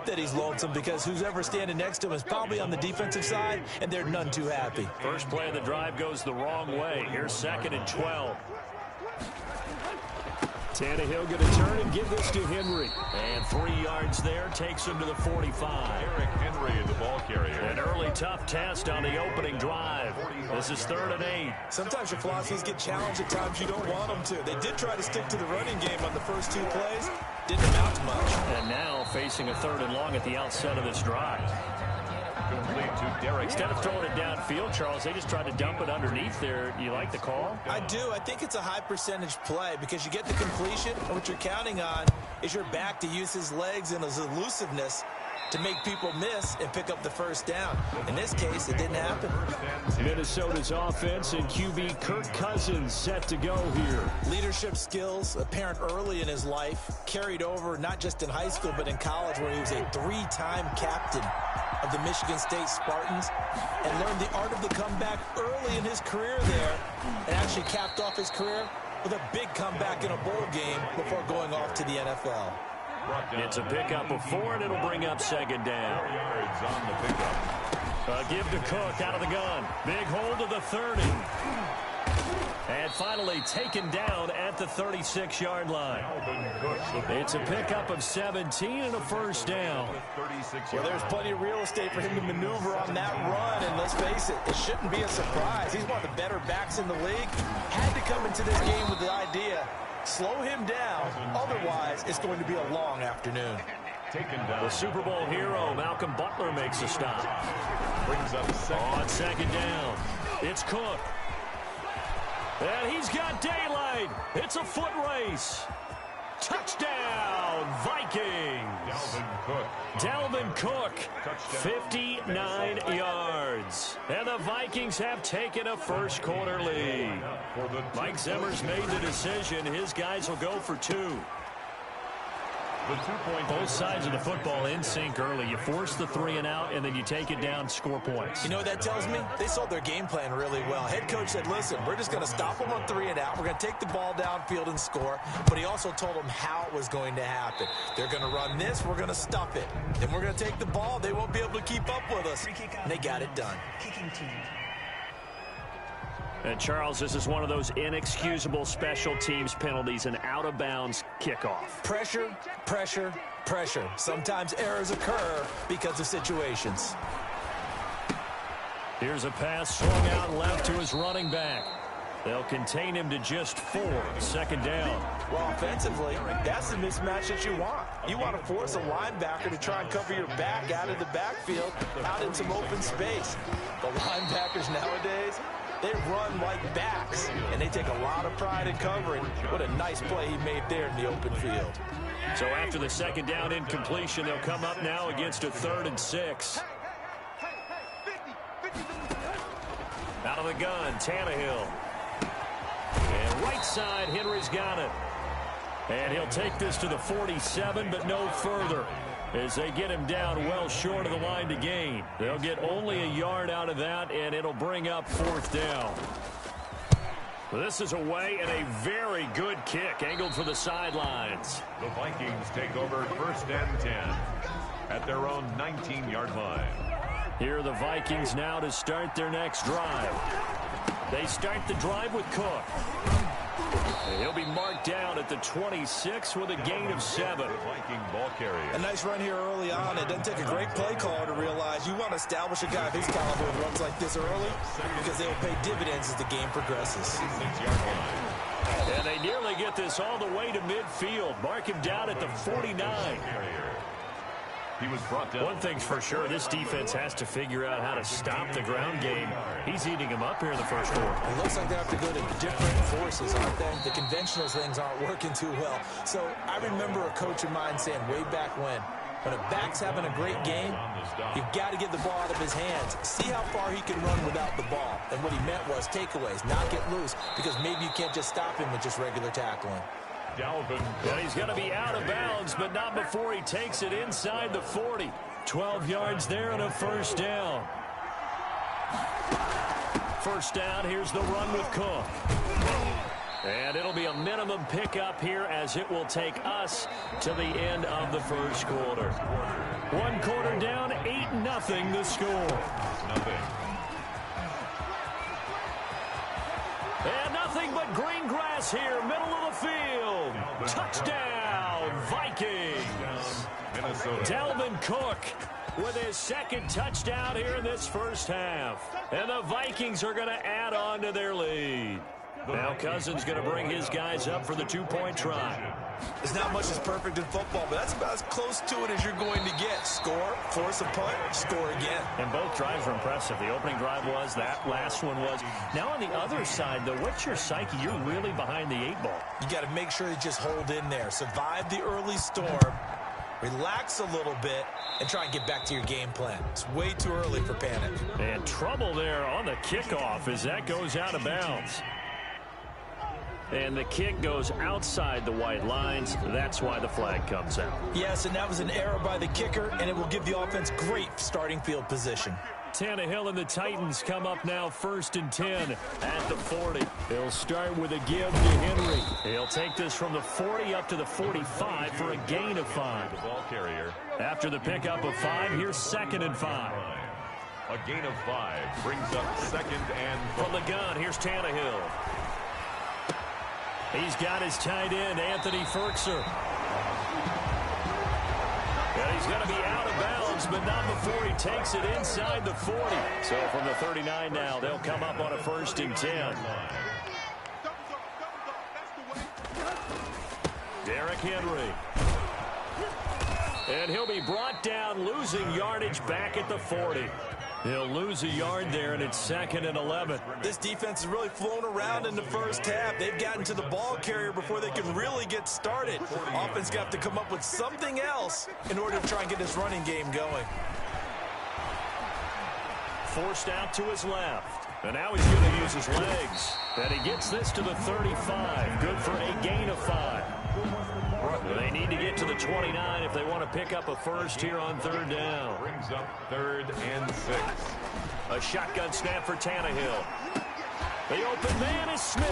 hope that he's lonesome because who's ever standing next to him is probably on the defensive side, and they're none too happy. First play of the drive goes the wrong way. Here's 2nd and 12. Tannehill going to turn and give this to Henry. And 3 yards there takes him to the 45. Eric Henry is the ball carrier. An early tough test on the opening drive. This is 3rd and 8. Sometimes your philosophies get challenged at times you don't want them to. They did try to stick to the running game on the first 2 plays. Didn't amount to much. And now facing a 3rd and long at the outset of this drive. Complete to Derek. Instead of throwing it downfield, Charles, they just tried to dump it underneath there. Do you like the call? I do. I think it's a high percentage play because you get the completion, and what you're counting on is your back to use his legs and his elusiveness to make people miss and pick up the first down. In this case, it didn't happen. Minnesota's offense and QB Kirk Cousins set to go here. Leadership skills apparent early in his life, carried over not just in high school but in college where he was a 3-time captain of the Michigan State Spartans and learned the art of the comeback early in his career there and actually capped off his career with a big comeback in a bowl game before going off to the NFL. It's a pickup of 4, and it'll bring up 2nd down. 4 yards on the pickup. Give to Cook out of the gun. Big hold to the 30. And finally taken down at the 36-yard line. It's a pickup of 17 and a first down. Well, there's plenty of real estate for him to maneuver on that run, and let's face it, it shouldn't be a surprise. He's one of the better backs in the league. Had to come into this game with the idea, slow him down, otherwise it's going to be a long afternoon. The Super Bowl hero, Malcolm Butler, makes a stop. Brings up 2nd down. It's Cook. And he's got daylight. It's a foot race. Touchdown, Vikings. Dalvin Cook, 59 yards. And the Vikings have taken a first quarter lead. Mike Zimmer's made the decision. His guys will go for 2. Both sides of the football in sync early. You force the 3 and out, and then you take it down, score points. You know what that tells me? They sold their game plan really well. Head coach said, listen, we're just going to stop them on 3 and out. We're going to take the ball downfield and score. But he also told them how it was going to happen. They're going to run this. We're going to stuff it. Then we're going to take the ball. They won't be able to keep up with us. And they got it done. And Charles, this is one of those inexcusable special teams penalties, an out-of-bounds kickoff. Pressure, pressure, pressure. Sometimes errors occur because of situations. Here's a pass swung out left to his running back. They'll contain him to just 4. 2nd down. Well, offensively, that's the mismatch that you want. You want to force a linebacker to try and cover your back out of the backfield, out in some open space. The linebackers nowadays, they run like backs, and they take a lot of pride in covering. What a nice play he made there in the open field. So after the 2nd down incompletion, they'll come up now against a 3rd and 6. Out of the gun, Tannehill. And right side, Henry's got it. And he'll take this to the 47, but no further, as they get him down well short of the line to gain. They'll get only a yard out of that, and it'll bring up 4th down. This is away, and a very good kick, angled for the sidelines. The Vikings take over 1st and 10 at their own 19-yard line. Here are the Vikings now to start their next drive. They start the drive with Cook. He'll be marked down at the 26 with a gain of 7. Viking ball carrier. A nice run here early on. It doesn't take a great play caller to realize you want to establish a guy of his caliber with runs like this early because they will pay dividends as the game progresses. And they nearly get this all the way to midfield. Mark him down at the 49. He was brought down. One thing's for sure, this defense has to figure out how to stop the ground game. He's eating him up here in the first quarter. It looks like they have to go to different forces, aren't they? The conventional things aren't working too well. So I remember a coach of mine saying way back when a back's having a great game, you've got to get the ball out of his hands. See how far he can run without the ball. And what he meant was takeaways, not get loose, because maybe you can't just stop him with just regular tackling. Well, he's going to be out of bounds, but not before he takes it inside the 40. 12 yards there and a first down. First down, here's the run with Cook. And it'll be a minimum pickup here as it will take us to the end of the first quarter. One quarter down, 8-0 the score. And nothing but green grass here, middle of the field. Touchdown, Vikings. Dalvin Cook with his second touchdown here in this first half. And the Vikings are going to add on to their lead. Now Cousins going to bring his guys up for the two-point try. There's not much that's perfect in football, but that's about as close to it as you're going to get. Score, force a punt, score again. And both drives were impressive. The opening drive was, that last one was. Now on the other side, though, what's your psyche? You're really behind the 8-ball. You got to make sure you just hold in there. Survive the early storm, relax a little bit, and try and get back to your game plan. It's way too early for panic. And trouble there on the kickoff as that goes out of bounds. And the kick goes outside the white lines. That's why the flag comes out. Yes, and that was an error by the kicker, and it will give the offense great starting field position. Tannehill and the Titans come up now 1st and 10 at the 40. He'll start with a give to Henry. He'll take this from the 40 up to the 45 for a gain of 5. The ball carrier. After the pickup of 5, here's 2nd and 5. A gain of 5 brings up 2nd and 5. From the gun, here's Tannehill. He's got his tight end, Anthony Ferkser. And he's going to be out of bounds, but not before he takes it inside the 40. So from the 39 now, they'll come up on a 1st and 10. Derrick Henry. And he'll be brought down, losing yardage back at the 40. He'll lose a yard there, and it's 2nd and 11. This defense has really flown around in the first half. They've gotten to the ball carrier before they can really get started. Offense got to come up with something else in order to try and get this running game going. Forced out to his left. And now he's going to use his legs. And he gets this to the 35. Good for a gain of 5. They need to get to the 29 if they want to pick up a first here on 3rd down. Brings up 3rd and 6. A shotgun snap for Tannehill. The open man is Smith.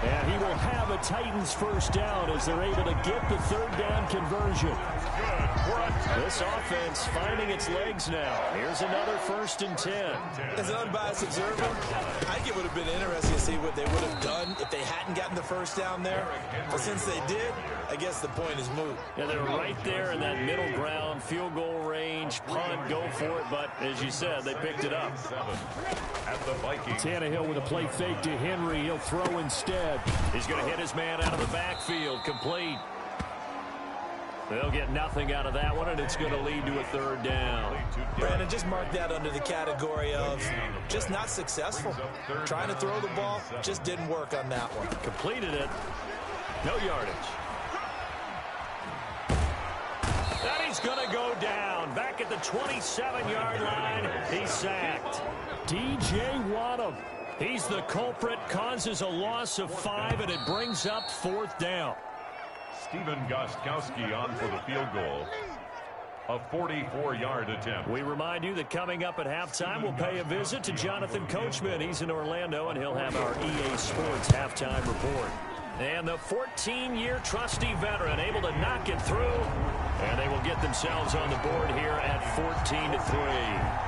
And he will have a Titans first down as they're able to get the 3rd down conversion. This offense finding its legs now. Here's another 1st and 10. As an unbiased observer, I think it would have been interesting to see what they would have done if they hadn't gotten the first down there. But since they did, I guess the point is moot. Yeah, they're right there in that middle ground, field goal range, punt, go for it. But as you said, they picked it up. At the Vikings. Tannehill with a play fake to Henry. He'll throw instead. He's going to hit his man out of the backfield. Complete. They'll get nothing out of that one, and it's going to lead to a 3rd down. Brandon, just mark that under the category of just not successful. Trying to throw the ball, just didn't work on that one. Completed it. No yardage. And he's going to go down. Back at the 27-yard line, he's sacked. D.J. Waddle. He's the culprit, causes a loss of 5, and it brings up 4th down. Stephen Gostkowski on for the field goal. A 44-yard attempt. We remind you that coming up at halftime, we'll pay a visit to Jonathan Coachman. He's in Orlando, and he'll have our EA Sports halftime report. And the 14-year trusty veteran able to knock it through, and they will get themselves on the board here at 14-3.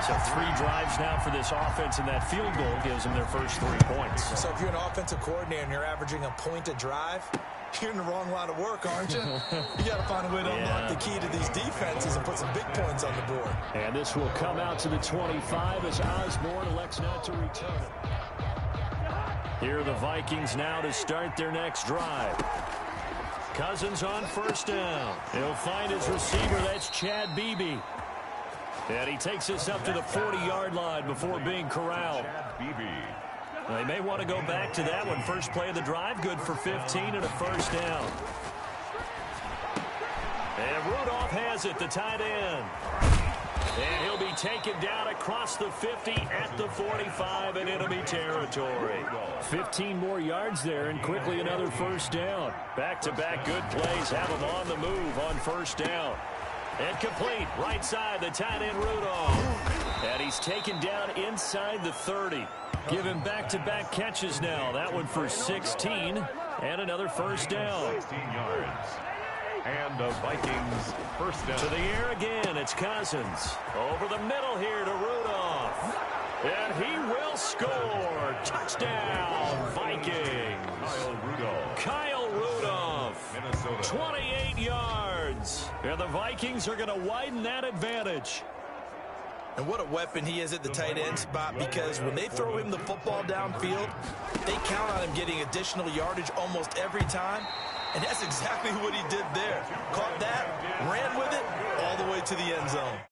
So 3 drives now for this offense, and that field goal gives them their first 3 points. So if you're an offensive coordinator and you're averaging a point a drive, you're in the wrong line of work, aren't you? You got to find a way to unlock the key to these defenses and put some big points on the board. And this will come out to the 25 as Osborne elects not to return it. Here are the Vikings now to start their next drive. Cousins on 1st down. He'll find his receiver. That's Chad Beebe. And he takes this up to the 40-yard line before being corralled. They may want to go back to that one. First play of the drive, good for 15 and a 1st down. And Rudolph has it, the tight end. And he'll be taken down across the 50 at the 45 in enemy territory. 15 more yards there, and quickly another 1st down. Back-to-back good plays have him on the move on 1st down. And complete, right side, the tight end Rudolph. And he's taken down inside the 30. Give him back-to-back catches now. That one for 16, and another 1st down. 16 yards. And the Vikings first down. To the air again, it's Cousins. Over the middle here to Rudolph. And he will score. Touchdown, Vikings. Kyle Rudolph. Minnesota. 28 yards. And the Vikings are going to widen that advantage. And what a weapon he is at the tight end spot, because when they throw him the football downfield, they count on him getting additional yardage almost every time. And that's exactly what he did there. Caught that, ran with it, all the way to the end zone.